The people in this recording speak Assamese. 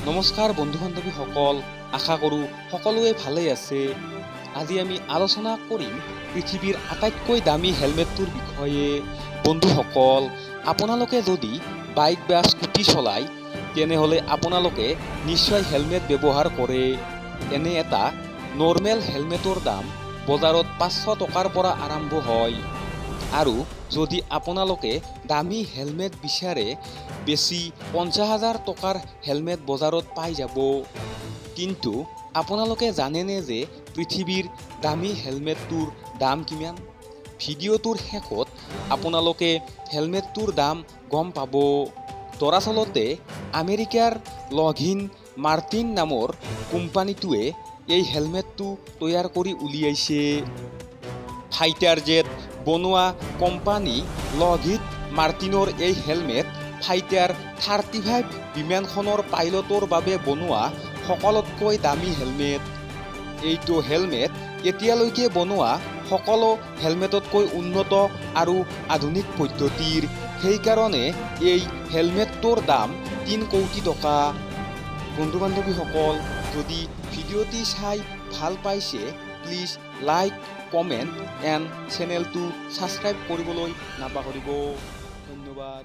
নমস্কাৰ বন্ধু বান্ধৱীসকল, আশা কৰোঁ সকলোৱে ভালেই আছে। আজি আমি আলোচনা কৰিম পৃথিৱীৰ আটাইতকৈ দামী হেলমেটটোৰ বিষয়ে। বন্ধুসকল, আপোনালোকে যদি বাইক বা স্কুটি চলায় তেনেহ'লে আপোনালোকে নিশ্চয় হেলমেট ব্যৱহাৰ কৰে। এনে এটা নৰ্মেল হেলমেটৰ দাম বজাৰত 500 টকাৰ পৰা আৰম্ভ হয়। আৰু যদি আপোনালোকে দামী হেলমেট বিচাৰে বেছি 50,000 টকাৰ হেলমেট বজাৰত পাই যাব। কিন্তু আপোনালোকে জানেনে যে পৃথিৱীৰ দামী হেলমেটটোৰ দাম কিমান? ভিডিঅ'টোৰ শেষত আপোনালোকে হেলমেটটোৰ দাম গম পাব। দৰাচলতে আমেৰিকাৰ লকহিড মাৰ্টিন নামৰ কোম্পানীটোৱে এই হেলমেটটো তৈয়াৰ কৰি উলিয়াইছে। ফাইটাৰ জেট বনোৱা কোম্পানী লকহিড মাৰ্টিনৰ এই হেলমেট ফাইটাৰ 35 বিমানখনৰ পাইলটৰ বাবে বনোৱা সকলোতকৈ দামী হেলমেট। এইটো হেলমেট এতিয়ালৈকে বনোৱা সকলো হেলমেটতকৈ উন্নত আৰু আধুনিক পদ্ধতিৰ। সেইকাৰণে এই হেলমেটটোৰ দাম 3 কোটি টকা। বন্ধু বান্ধৱীসকল, যদি ভিডিঅ'টি চাই ভাল পাইছে প্লিজ লাইক, কমেণ্ট এণ্ড চেনেলটো ছাবস্ক্ৰাইব কৰিবলৈ নাপাহৰিব। ধন্যবাদ।